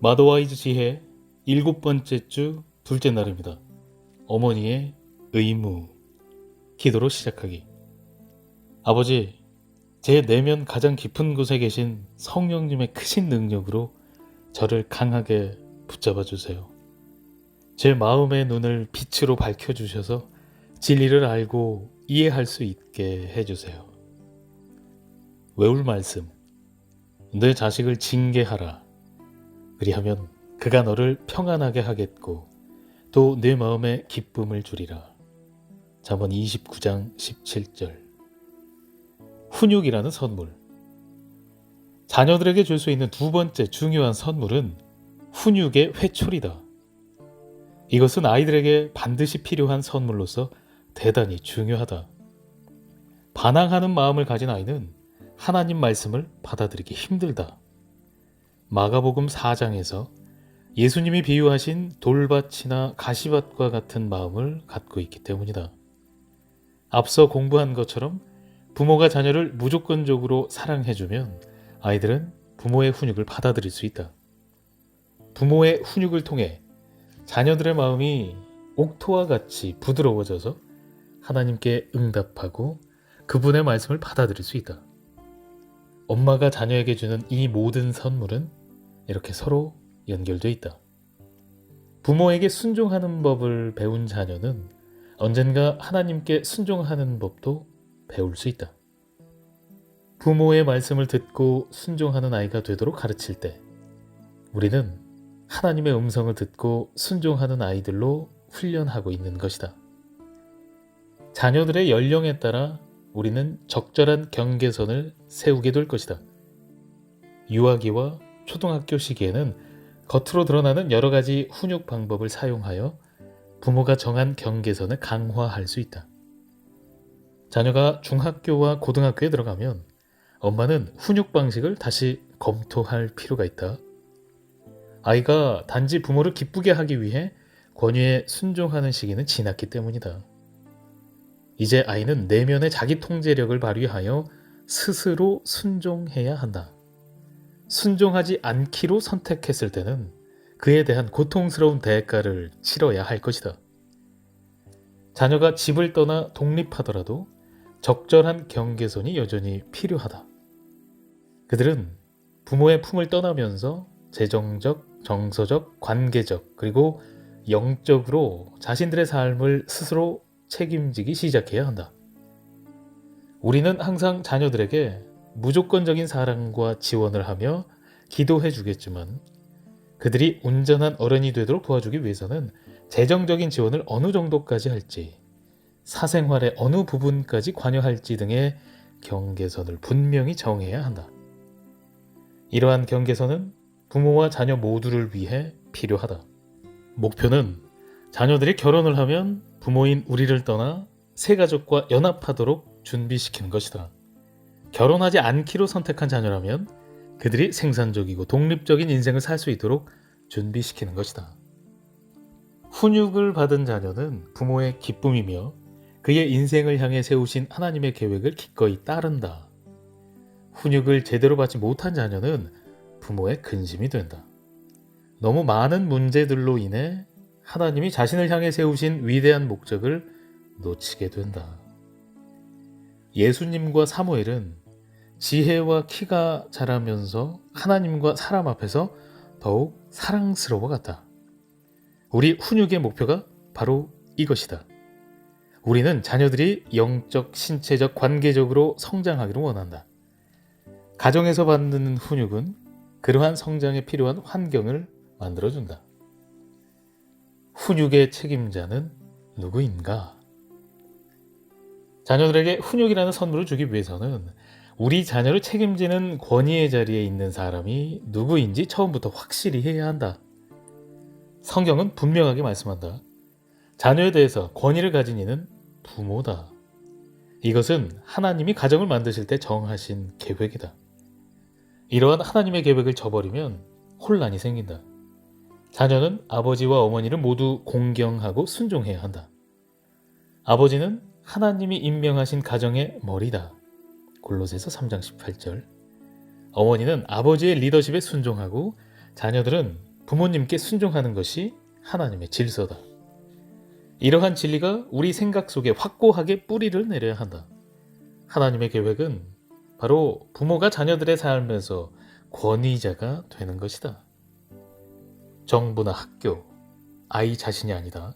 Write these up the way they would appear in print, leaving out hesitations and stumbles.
마더와이즈 지혜 7번째 주 둘째 날입니다. 어머니의 의무. 기도로 시작하기. 아버지, 제 내면 가장 깊은 곳에 계신 성령님의 크신 능력으로 저를 강하게 붙잡아 주세요. 제 마음의 눈을 빛으로 밝혀주셔서 진리를 알고 이해할 수 있게 해주세요. 외울 말씀. 내 자식을 징계하라. 그리하면 그가 너를 평안하게 하겠고 또 내 마음에 기쁨을 주리라. 잠언 29장 17절. 훈육이라는 선물. 자녀들에게 줄 수 있는 두 번째 중요한 선물은 훈육의 회초리다. 이것은 아이들에게 반드시 필요한 선물로서 대단히 중요하다. 반항하는 마음을 가진 아이는 하나님 말씀을 받아들이기 힘들다. 마가복음 4장에서 예수님이 비유하신 돌밭이나 가시밭과 같은 마음을 갖고 있기 때문이다. 앞서 공부한 것처럼 부모가 자녀를 무조건적으로 사랑해주면 아이들은 부모의 훈육을 받아들일 수 있다. 부모의 훈육을 통해 자녀들의 마음이 옥토와 같이 부드러워져서 하나님께 응답하고 그분의 말씀을 받아들일 수 있다. 엄마가 자녀에게 주는 이 모든 선물은 이렇게 서로 연결되어 있다. 부모에게 순종하는 법을 배운 자녀는 언젠가 하나님께 순종하는 법도 배울 수 있다. 부모의 말씀을 듣고 순종하는 아이가 되도록 가르칠 때 우리는 하나님의 음성을 듣고 순종하는 아이들로 훈련하고 있는 것이다. 자녀들의 연령에 따라 우리는 적절한 경계선을 세우게 될 것이다. 유아기와 초등학교 시기에는 겉으로 드러나는 여러 가지 훈육 방법을 사용하여 부모가 정한 경계선을 강화할 수 있다. 자녀가 중학교와 고등학교에 들어가면 엄마는 훈육 방식을 다시 검토할 필요가 있다. 아이가 단지 부모를 기쁘게 하기 위해 권위에 순종하는 시기는 지났기 때문이다. 이제 아이는 내면의 자기 통제력을 발휘하여 스스로 순종해야 한다. 순종하지 않기로 선택했을 때는 그에 대한 고통스러운 대가를 치러야 할 것이다. 자녀가 집을 떠나 독립하더라도 적절한 경계선이 여전히 필요하다. 그들은 부모의 품을 떠나면서 재정적, 정서적, 관계적, 그리고 영적으로 자신들의 삶을 스스로 책임지기 시작해야 한다. 우리는 항상 자녀들에게 무조건적인 사랑과 지원을 하며 기도해 주겠지만 그들이 온전한 어른이 되도록 도와주기 위해서는 재정적인 지원을 어느 정도까지 할지, 사생활의 어느 부분까지 관여할지 등의 경계선을 분명히 정해야 한다. 이러한 경계선은 부모와 자녀 모두를 위해 필요하다. 목표는 자녀들이 결혼을 하면 부모인 우리를 떠나 새 가족과 연합하도록 준비시키는 것이다. 결혼하지 않기로 선택한 자녀라면 그들이 생산적이고 독립적인 인생을 살 수 있도록 준비시키는 것이다. 훈육을 받은 자녀는 부모의 기쁨이며 그의 인생을 향해 세우신 하나님의 계획을 기꺼이 따른다. 훈육을 제대로 받지 못한 자녀는 부모의 근심이 된다. 너무 많은 문제들로 인해 하나님이 자신을 향해 세우신 위대한 목적을 놓치게 된다. 예수님과 사무엘은 지혜와 키가 자라면서 하나님과 사람 앞에서 더욱 사랑스러워 갔다. 우리 훈육의 목표가 바로 이것이다. 우리는 자녀들이 영적, 신체적, 관계적으로 성장하기를 원한다. 가정에서 받는 훈육은 그러한 성장에 필요한 환경을 만들어준다. 훈육의 책임자는 누구인가? 자녀들에게 훈육이라는 선물을 주기 위해서는 우리 자녀를 책임지는 권위의 자리에 있는 사람이 누구인지 처음부터 확실히 해야 한다. 성경은 분명하게 말씀한다. 자녀에 대해서 권위를 가진 이는 부모다. 이것은 하나님이 가정을 만드실 때 정하신 계획이다. 이러한 하나님의 계획을 저버리면 혼란이 생긴다. 자녀는 아버지와 어머니를 모두 공경하고 순종해야 한다. 아버지는 하나님이 임명하신 가정의 머리다. 골로새서 3장 18절. 어머니는 아버지의 리더십에 순종하고 자녀들은 부모님께 순종하는 것이 하나님의 질서다. 이러한 진리가 우리 생각 속에 확고하게 뿌리를 내려야 한다. 하나님의 계획은 바로 부모가 자녀들의 삶에서 권위자가 되는 것이다. 정부나 학교, 아이 자신이 아니다.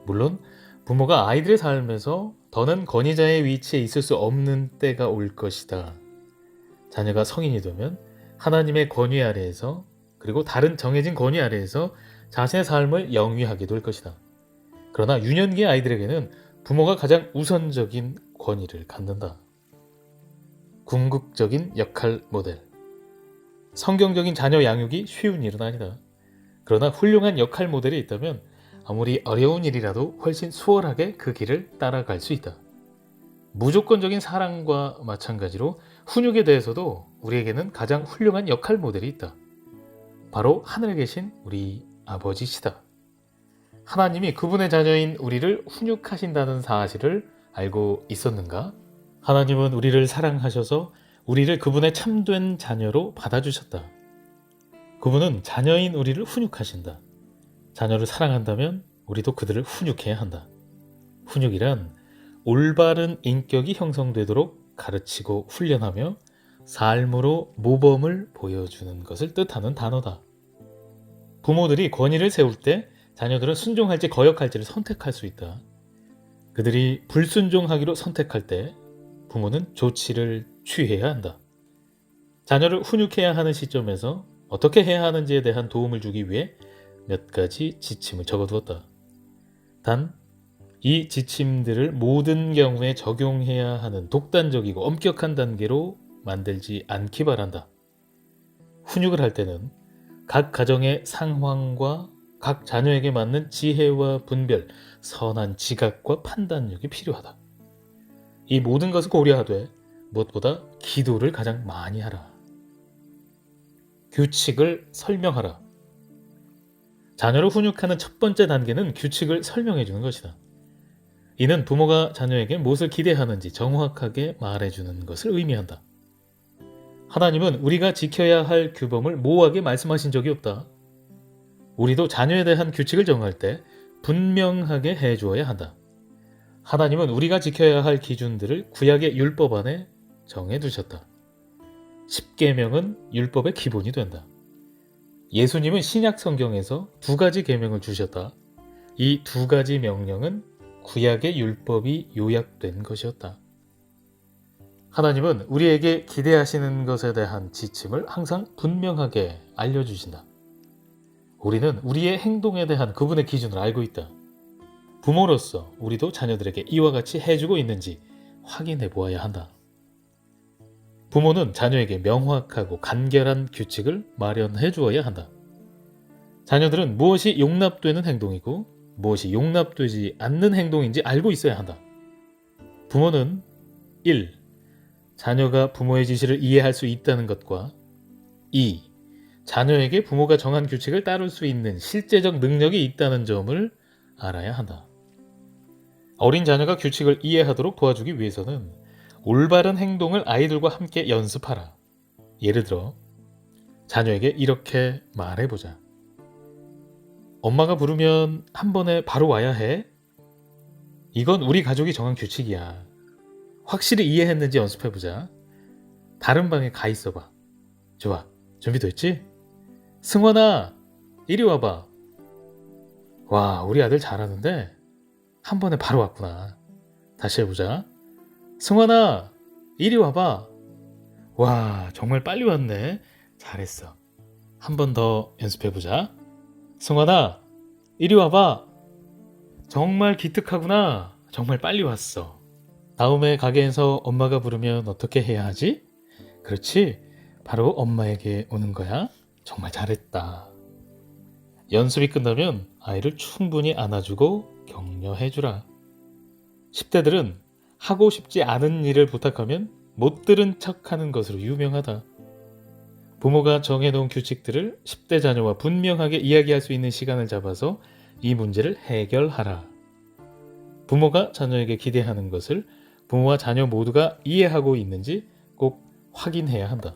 물론 부모가 아이들의 삶에서 더는 권위자의 위치에 있을 수 없는 때가 올 것이다. 자녀가 성인이 되면 하나님의 권위 아래에서 그리고 다른 정해진 권위 아래에서 자신의 삶을 영위하게 될 것이다. 그러나 유년기 아이들에게는 부모가 가장 우선적인 권위를 갖는다. 궁극적인 역할 모델. 성경적인 자녀 양육이 쉬운 일은 아니다. 그러나 훌륭한 역할 모델이 있다면 아무리 어려운 일이라도 훨씬 수월하게 그 길을 따라갈 수 있다. 무조건적인 사랑과 마찬가지로 훈육에 대해서도 우리에게는 가장 훌륭한 역할 모델이 있다. 바로 하늘에 계신 우리 아버지시다. 하나님이 그분의 자녀인 우리를 훈육하신다는 사실을 알고 있었는가? 하나님은 우리를 사랑하셔서 우리를 그분의 참된 자녀로 받아주셨다. 그분은 자녀인 우리를 훈육하신다. 자녀를 사랑한다면 우리도 그들을 훈육해야 한다. 훈육이란 올바른 인격이 형성되도록 가르치고 훈련하며 삶으로 모범을 보여주는 것을 뜻하는 단어다. 부모들이 권위를 세울 때 자녀들은 순종할지 거역할지를 선택할 수 있다. 그들이 불순종하기로 선택할 때 부모는 조치를 취해야 한다. 자녀를 훈육해야 하는 시점에서 어떻게 해야 하는지에 대한 도움을 주기 위해 몇 가지 지침을 적어두었다. 단, 이 지침들을 모든 경우에 적용해야 하는 독단적이고 엄격한 단계로 만들지 않기 바란다. 훈육을 할 때는 각 가정의 상황과 각 자녀에게 맞는 지혜와 분별, 선한 지각과 판단력이 필요하다. 이 모든 것을 고려하되 무엇보다 기도를 가장 많이 하라. 규칙을 설명하라. 자녀를 훈육하는 첫 번째 단계는 규칙을 설명해 주는 것이다. 이는 부모가 자녀에게 무엇을 기대하는지 정확하게 말해주는 것을 의미한다. 하나님은 우리가 지켜야 할 규범을 모호하게 말씀하신 적이 없다. 우리도 자녀에 대한 규칙을 정할 때 분명하게 해주어야 한다. 하나님은 우리가 지켜야 할 기준들을 구약의 율법 안에 정해두셨다. 10계명은 율법의 기본이 된다. 예수님은 신약 성경에서 2가지 계명을 주셨다. 이 2가지 명령은 구약의 율법이 요약된 것이었다. 하나님은 우리에게 기대하시는 것에 대한 지침을 항상 분명하게 알려주신다. 우리는 우리의 행동에 대한 그분의 기준을 알고 있다. 부모로서 우리도 자녀들에게 이와 같이 해주고 있는지 확인해 보아야 한다. 부모는 자녀에게 명확하고 간결한 규칙을 마련해 주어야 한다. 자녀들은 무엇이 용납되는 행동이고 무엇이 용납되지 않는 행동인지 알고 있어야 한다. 부모는 1. 자녀가 부모의 지시를 이해할 수 있다는 것과 2. 자녀에게 부모가 정한 규칙을 따를 수 있는 실제적 능력이 있다는 점을 알아야 한다. 어린 자녀가 규칙을 이해하도록 도와주기 위해서는 올바른 행동을 아이들과 함께 연습하라. 예를 들어 자녀에게 이렇게 말해보자. 엄마가 부르면 한 번에 바로 와야 해. 이건 우리 가족이 정한 규칙이야. 확실히 이해했는지 연습해보자. 다른 방에 가 있어봐. 좋아. 준비됐지? 승원아, 이리 와봐. 와, 우리 아들 잘하는데 한 번에 바로 왔구나. 다시 해보자. 승원아, 이리 와봐. 와, 정말 빨리 왔네. 잘했어. 한 번 더 연습해보자. 승원아, 이리 와봐. 정말 기특하구나. 정말 빨리 왔어. 다음에 가게에서 엄마가 부르면 어떻게 해야 하지? 그렇지. 바로 엄마에게 오는 거야. 정말 잘했다. 연습이 끝나면 아이를 충분히 안아주고 격려해주라. 10대들은 하고 싶지 않은 일을 부탁하면 못 들은 척하는 것으로 유명하다. 부모가 정해놓은 규칙들을 10대 자녀와 분명하게 이야기할 수 있는 시간을 잡아서 이 문제를 해결하라. 부모가 자녀에게 기대하는 것을 부모와 자녀 모두가 이해하고 있는지 꼭 확인해야 한다.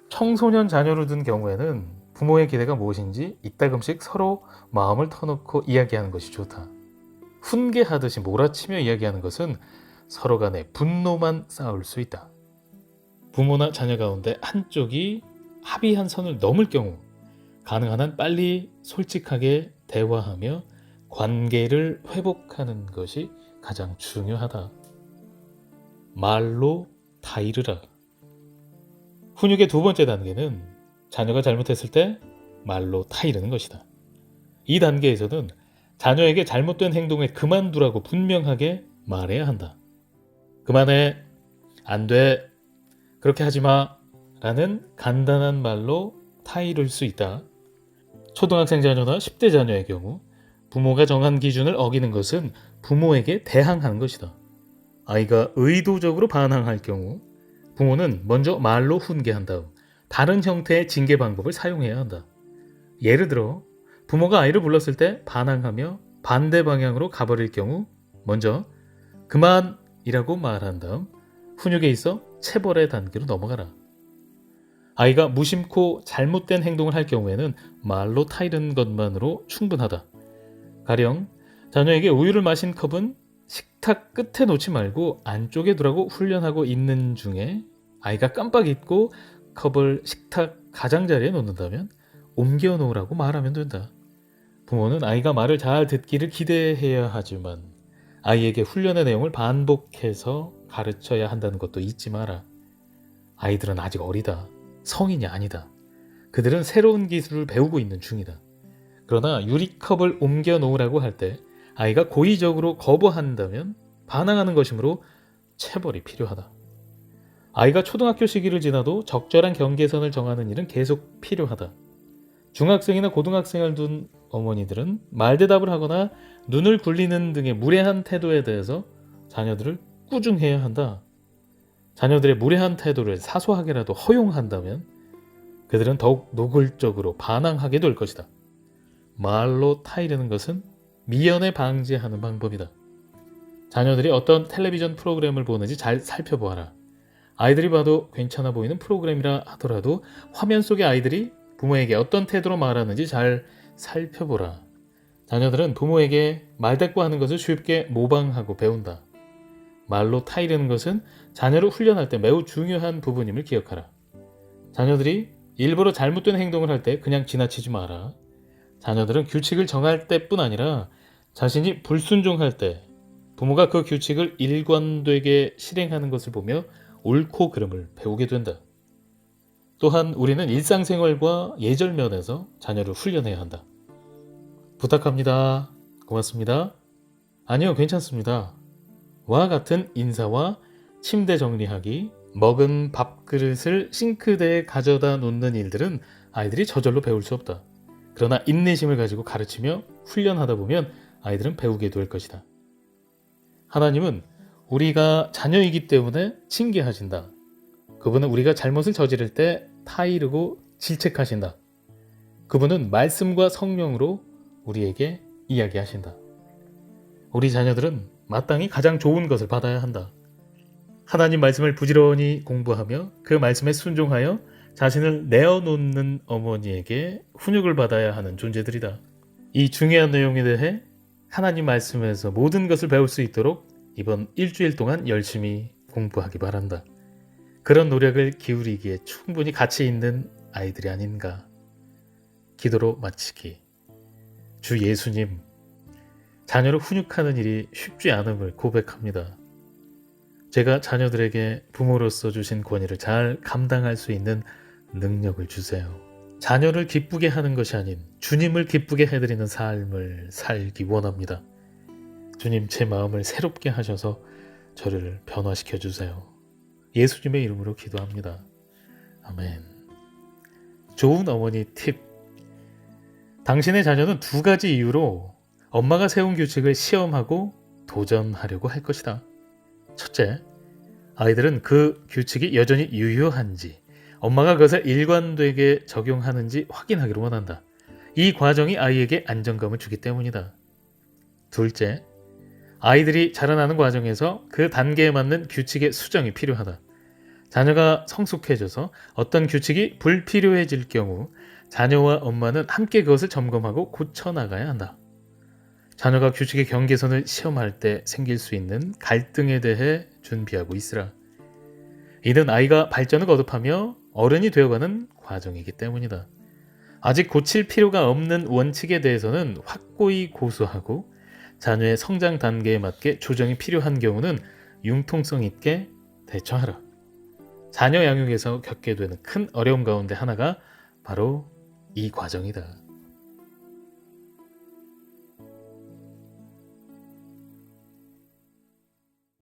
청소년 자녀를 둔 경우에는 부모의 기대가 무엇인지 이따금씩 서로 마음을 터놓고 이야기하는 것이 좋다. 훈계하듯이 몰아치며 이야기하는 것은 서로 간에 분노만 쌓을 수 있다. 부모나 자녀 가운데 한쪽이 합의한 선을 넘을 경우 가능한 한 빨리 솔직하게 대화하며 관계를 회복하는 것이 가장 중요하다. 말로 타이르라. 훈육의 두 번째 단계는 자녀가 잘못했을 때 말로 타이르는 것이다. 이 단계에서는 자녀에게 잘못된 행동을 그만두라고 분명하게 말해야 한다. 그만해, 안 돼, 그렇게 하지 마 라는 간단한 말로 타이를 수 있다. 초등학생 자녀나 10대 자녀의 경우 부모가 정한 기준을 어기는 것은 부모에게 대항하는 것이다. 아이가 의도적으로 반항할 경우 부모는 먼저 말로 훈계한 다음 다른 형태의 징계 방법을 사용해야 한다. 예를 들어 부모가 아이를 불렀을 때 반항하며 반대 방향으로 가버릴 경우 먼저 그만이라고 말한 다음 훈육에 있어 체벌의 단계로 넘어가라. 아이가 무심코 잘못된 행동을 할 경우에는 말로 타이르는 것만으로 충분하다. 가령 자녀에게 우유를 마신 컵은 식탁 끝에 놓지 말고 안쪽에 두라고 훈련하고 있는 중에 아이가 깜빡 잊고 컵을 식탁 가장자리에 놓는다면 옮겨 놓으라고 말하면 된다. 부모는 아이가 말을 잘 듣기를 기대해야 하지만 아이에게 훈련의 내용을 반복해서 가르쳐야 한다는 것도 잊지 마라. 아이들은 아직 어리다. 성인이 아니다. 그들은 새로운 기술을 배우고 있는 중이다. 그러나 유리컵을 옮겨 놓으라고 할 때 아이가 고의적으로 거부한다면 반항하는 것이므로 체벌이 필요하다. 아이가 초등학교 시기를 지나도 적절한 경계선을 정하는 일은 계속 필요하다. 중학생이나 고등학생을 둔 어머니들은 말대답을 하거나 눈을 굴리는 등의 무례한 태도에 대해서 자녀들을 꾸중해야 한다. 자녀들의 무례한 태도를 사소하게라도 허용한다면 그들은 더욱 노골적으로 반항하게 될 것이다. 말로 타이르는 것은 미연에 방지하는 방법이다. 자녀들이 어떤 텔레비전 프로그램을 보는지 잘 살펴보아라. 아이들이 봐도 괜찮아 보이는 프로그램이라 하더라도 화면 속의 아이들이 부모에게 어떤 태도로 말하는지 잘 살펴보라. 자녀들은 부모에게 말대꾸하는 것을 쉽게 모방하고 배운다. 말로 타이르는 것은 자녀를 훈련할 때 매우 중요한 부분임을 기억하라. 자녀들이 일부러 잘못된 행동을 할 때 그냥 지나치지 마라. 자녀들은 규칙을 정할 때뿐 아니라 자신이 불순종할 때 부모가 그 규칙을 일관되게 실행하는 것을 보며 옳고 그름을 배우게 된다. 또한 우리는 일상생활과 예절면에서 자녀를 훈련해야 한다. 부탁합니다. 고맙습니다. 아니요, 괜찮습니다. 와 같은 인사와 침대 정리하기, 먹은 밥그릇을 싱크대에 가져다 놓는 일들은 아이들이 저절로 배울 수 없다. 그러나 인내심을 가지고 가르치며 훈련하다 보면 아이들은 배우게 될 것이다. 하나님은 우리가 자녀이기 때문에 징계하신다. 그분은 우리가 잘못을 저지를 때 타이르고 질책하신다. 그분은 말씀과 성령으로 우리에게 이야기하신다. 우리 자녀들은 마땅히 가장 좋은 것을 받아야 한다. 하나님 말씀을 부지런히 공부하며 그 말씀에 순종하여 자신을 내어놓는 어머니에게 훈육을 받아야 하는 존재들이다. 이 중요한 내용에 대해 하나님 말씀에서 모든 것을 배울 수 있도록 이번 일주일 동안 열심히 공부하기 바란다. 그런 노력을 기울이기에 충분히 가치 있는 아이들이 아닌가. 기도로 마치기. 주 예수님, 자녀를 훈육하는 일이 쉽지 않음을 고백합니다. 제가 자녀들에게 부모로서 주신 권위를 잘 감당할 수 있는 능력을 주세요. 자녀를 기쁘게 하는 것이 아닌 주님을 기쁘게 해드리는 삶을 살기 원합니다. 주님, 제 마음을 새롭게 하셔서 저를 변화시켜 주세요. 예수님의 이름으로 기도합니다. 아멘. 좋은 어머니 팁. 당신의 자녀는 두 가지 이유로 엄마가 세운 규칙을 시험하고 도전하려고 할 것이다. 첫째, 아이들은 그 규칙이 여전히 유효한지, 엄마가 그것을 일관되게 적용하는지 확인하기를 원한다. 이 과정이 아이에게 안정감을 주기 때문이다. 둘째, 아이들이 자라나는 과정에서 그 단계에 맞는 규칙의 수정이 필요하다. 자녀가 성숙해져서 어떤 규칙이 불필요해질 경우 자녀와 엄마는 함께 그것을 점검하고 고쳐나가야 한다. 자녀가 규칙의 경계선을 시험할 때 생길 수 있는 갈등에 대해 준비하고 있으라. 이는 아이가 발전을 거듭하며 어른이 되어가는 과정이기 때문이다. 아직 고칠 필요가 없는 원칙에 대해서는 확고히 고수하고 자녀의 성장 단계에 맞게 조정이 필요한 경우는 융통성 있게 대처하라. 자녀 양육에서 겪게 되는 큰 어려움 가운데 하나가 바로 이 과정이다.